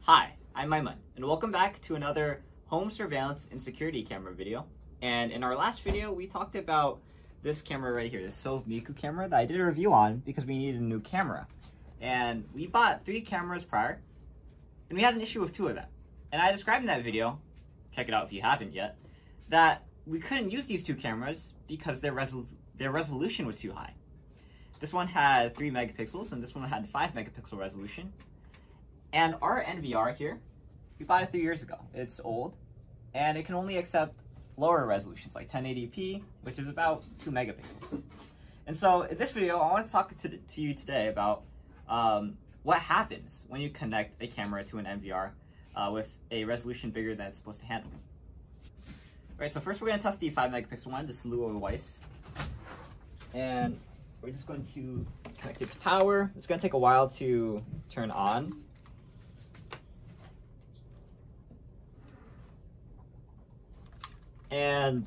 Hi, I'm Maiman, and welcome back to another home surveillance and security camera video. And in our last video, we talked about this camera right here, this Sove Miku camera that I did a review on because we needed a new camera. And we bought 3 cameras prior, and we had an issue with 2 of them. And I described in that video, check it out if you haven't yet, that we couldn't use these 2 cameras because their resolution was too high. This one had 3 megapixels, and this one had 5 megapixel resolution. And our NVR here, we bought it 3 years ago. It's old, and it can only accept lower resolutions, like 1080p, which is about 2 megapixels. And so in this video, I want to talk to you today about what happens when you connect a camera to an NVR with a resolution bigger than it's supposed to handle. Alright, so first we're going to test the 5 megapixel one, this Luo Weiss. And we're just going to connect it to power. It's going to take a while to turn on. And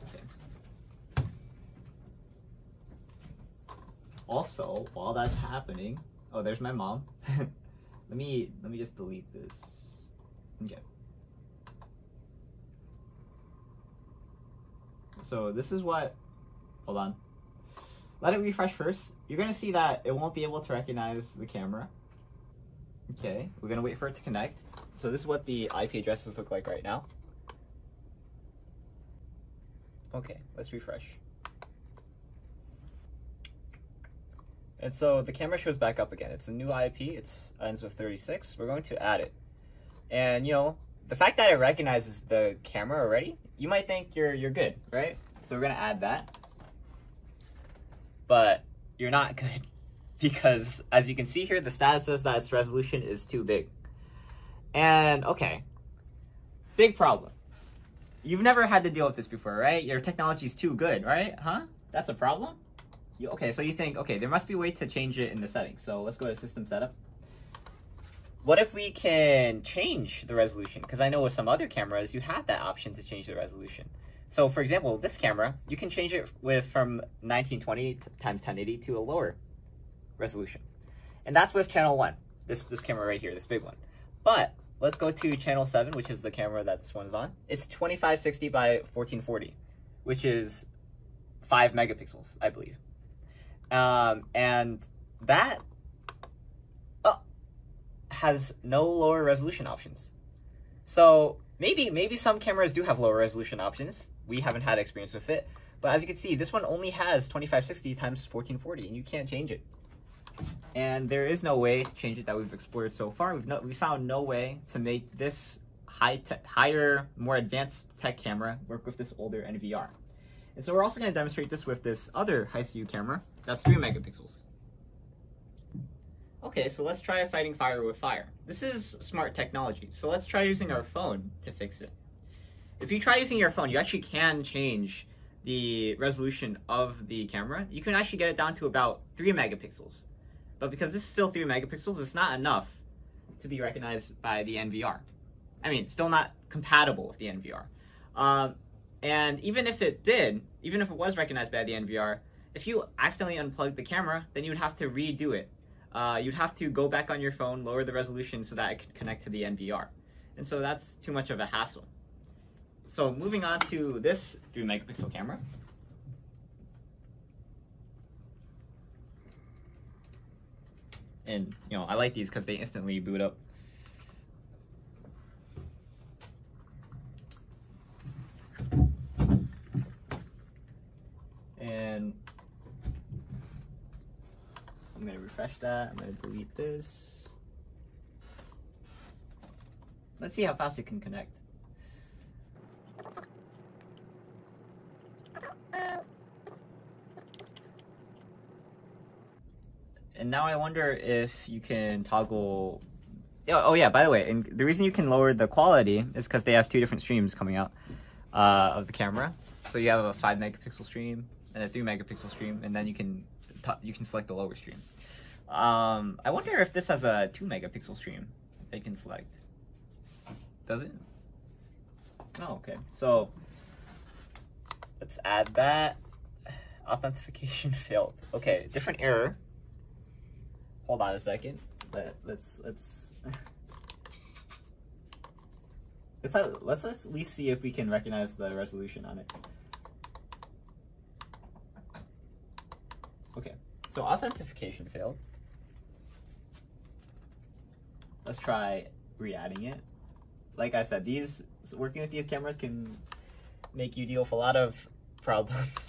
okay. Also, while that's happening, oh, there's my mom. let me just delete this. Okay. So this is what, hold on. Let it refresh first. You're gonna see that it won't be able to recognize the camera. Okay, we're gonna wait for it to connect. So this is what the IP addresses look like right now. Okay, let's refresh. And so the camera shows back up again. It's a new IP, it ends with 36. We're going to add it. And you know, the fact that it recognizes the camera already, you might think you're good, right? So we're gonna add that. But you're not good. Because, as you can see here, the status says that its resolution is too big. And, okay. Big problem. You've never had to deal with this before, right? Your technology is too good, right? Huh? That's a problem? Okay, so you think, okay, there must be a way to change it in the settings. So let's go to System Setup. What if we can change the resolution? Because I know with some other cameras, you have that option to change the resolution. So, for example, this camera, you can change it from 1920 times 1080 to a lower resolution. And that's with channel 1, this camera right here, this big one. But let's go to channel 7, which is the camera that this one is on. It's 2560 by 1440, which is 5 megapixels, I believe. And that has no lower resolution options. So maybe some cameras do have lower resolution options. We haven't had experience with it. But as you can see, this one only has 2560 times 1440, and you can't change it. And there is no way to change it that we've explored so far. We found no way to make this higher, more advanced tech camera work with this older NVR. And so we're also going to demonstrate this with this other HiCu camera that's 3 megapixels. Okay, so let's try fighting fire with fire. This is smart technology, so let's try using our phone to fix it. If you try using your phone, you actually can change the resolution of the camera. You can actually get it down to about 3 megapixels. But because this is still 3 megapixels, it's not enough to be recognized by the NVR. I mean, still not compatible with the NVR. And even if it was recognized by the NVR, if you accidentally unplugged the camera, then you would have to redo it. You'd have to go back on your phone, lower the resolution so that it could connect to the NVR. And so that's too much of a hassle. So moving on to this 3 megapixel camera. And, you know, I like these because they instantly boot up. And I'm going to refresh that. I'm going to delete this. Let's see how fast it can connect. And now I wonder if you can toggle... Oh yeah, by the way, and the reason you can lower the quality is because they have 2 different streams coming out of the camera. So you have a 5 megapixel stream and a 3 megapixel stream, and then you can select the lower stream. I wonder if this has a 2 megapixel stream that you can select. Does it? Oh, okay. So let's add that. Authentication failed. Okay, different error. hold on a second. Let's at least see if we can recognize the resolution on it. Okay, so authentication failed. Let's try re-adding it. Like I said, working with these cameras can make you deal with a lot of problems.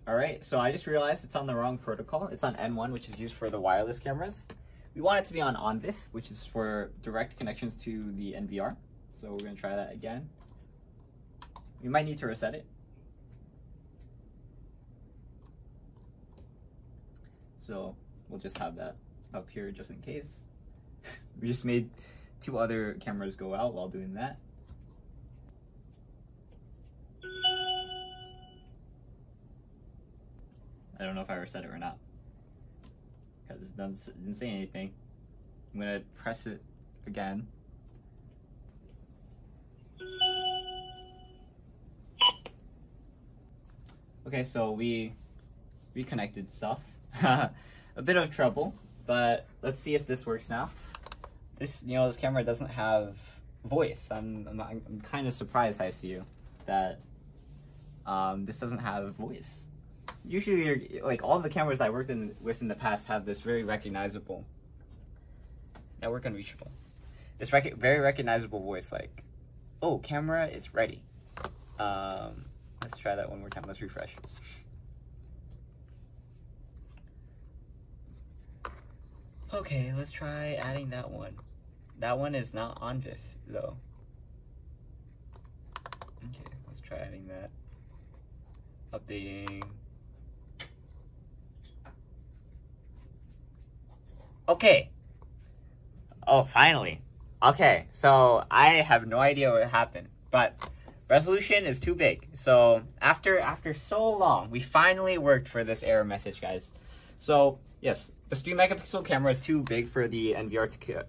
Alright, so I just realized it's on the wrong protocol. It's on N1, which is used for the wireless cameras. We want it to be on ONVIF, which is for direct connections to the NVR. So we're going to try that again. We might need to reset it. So we'll just have that up here just in case. We just made 2 other cameras go out while doing that. I don't know if I reset it or not, because it didn't say anything. I'm gonna press it again. Okay, so we reconnected stuff. A bit of trouble, but let's see if this works now. This camera doesn't have voice. I'm kind of surprised, Haisu, that this doesn't have voice. Usually, like all the cameras I worked with in the past have this very recognizable, network unreachable, this very recognizable voice, like, "Oh, camera is ready." Let's try that one more time. Let's refresh. Okay, let's try adding that one. That one is not ONVIF though. Okay, let's try adding that. Updating. Okay. Oh, finally. Okay, so I have no idea what happened, but resolution is too big. So after so long, we finally worked for this error message, guys. So yes, the 3 megapixel camera is too big for the NVR to.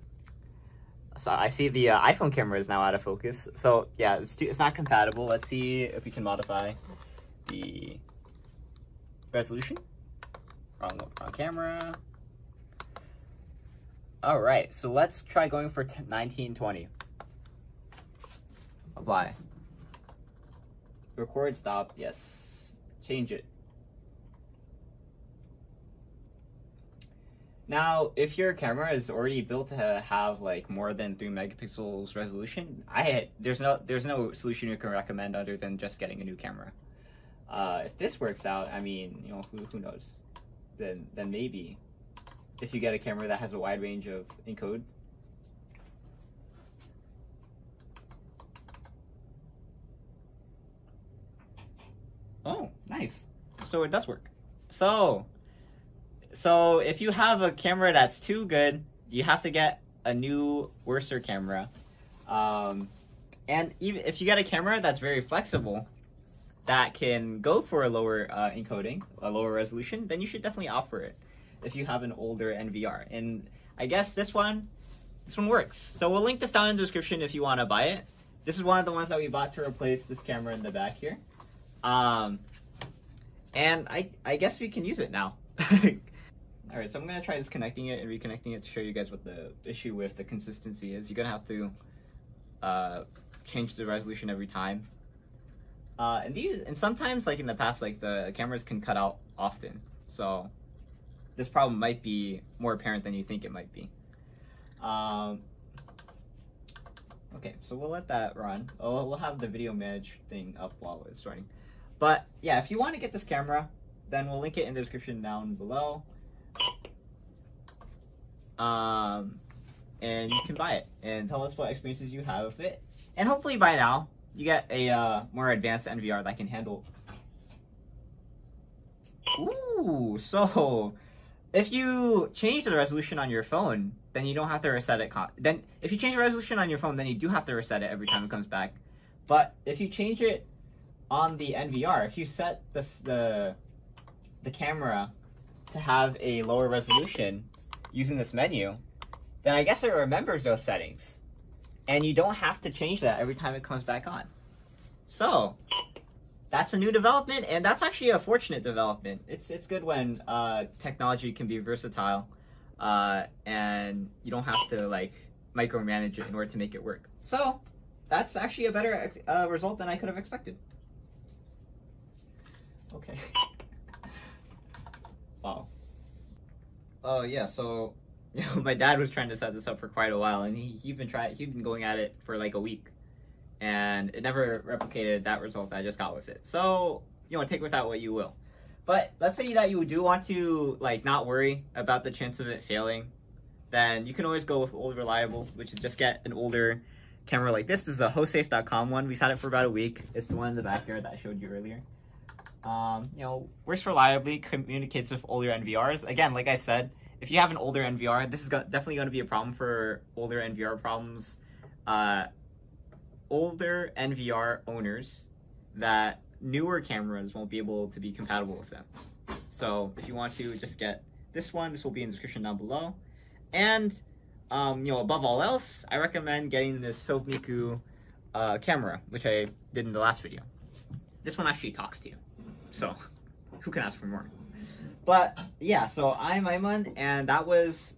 So I see the iPhone camera is now out of focus. So yeah, it's not compatible. Let's see if we can modify the resolution. Wrong camera. All right, so let's try going for 1920. Apply. Record, stop, yes. Change it. Now, if your camera is already built to have like more than 3 megapixels resolution, there's no solution you can recommend other than just getting a new camera. If this works out, I mean, who knows? Then maybe. If you get a camera that has a wide range of encode. Oh, nice. So it does work. So if you have a camera that's too good, you have to get a new, worser camera. And even if you get a camera that's very flexible, that can go for a lower encoding, a lower resolution, then you should definitely opt for it. If you have an older NVR, and I guess this one works. So we'll link this down in the description if you want to buy it. This is one of the ones that we bought to replace this camera in the back here. And I guess we can use it now. All right, so I'm gonna try disconnecting it and reconnecting it to show you guys what the issue with the consistency is. You're gonna have to change the resolution every time. And sometimes, like in the past, like the cameras can cut out often. So this problem might be more apparent than you think it might be. Okay, so we'll let that run. Oh, we'll have the video manage thing up while it's running. But yeah, if you want to get this camera, then we'll link it in the description down below. And you can buy it and tell us what experiences you have with it. And hopefully by now, you get a more advanced NVR that can handle. Ooh, so if you change the resolution on your phone, then you don't have to reset it. Then if you change the resolution on your phone, then you do have to reset it every time it comes back. But if you change it on the NVR, if you set the camera to have a lower resolution using this menu, then I guess it remembers those settings. And you don't have to change that every time it comes back on. So, that's a new development, and that's actually a fortunate development. It's good when technology can be versatile, and you don't have to like micromanage it in order to make it work. So that's actually a better result than I could have expected. Okay. Wow. Oh yeah, so my dad was trying to set this up for quite a while, and he'd been going at it for like a week, and it never replicated that result that I just got with it. So take with that what you will. But let's say that you do want to like not worry about the chance of it failing, then you can always go with old reliable, which is just get an older camera like this. This is a Hosafe.com one. We've had it for about a week. It's the one in the backyard that I showed you earlier. Works reliably, communicates with older NVRs. Again, like I said, if you have an older NVR, this is definitely going to be a problem for older NVR problems. Older NVR owners, that newer cameras won't be able to be compatible with them. So if you want to just get this one, this will be in the description down below. And above all else, I recommend getting this Sove Miku camera, which I did in the last video. This one actually talks to you, so who can ask for more? But yeah, so I'm Ayman, and that was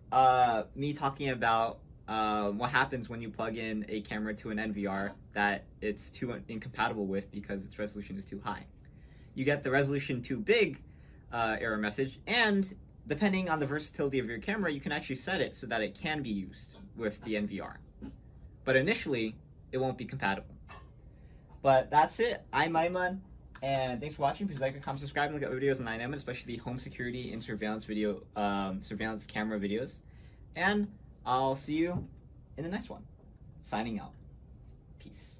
me talking about what happens when you plug in a camera to an NVR that it's too incompatible with because its resolution is too high. You get the resolution too big error message, and depending on the versatility of your camera, you can actually set it so that it can be used with the NVR. But initially, it won't be compatible. But that's it. I'm Ayman, and thanks for watching. Please like, comment, subscribe, and look at videos on 9M, especially the home security and surveillance video, surveillance camera videos. And I'll see you in the next one. Signing out. Peace.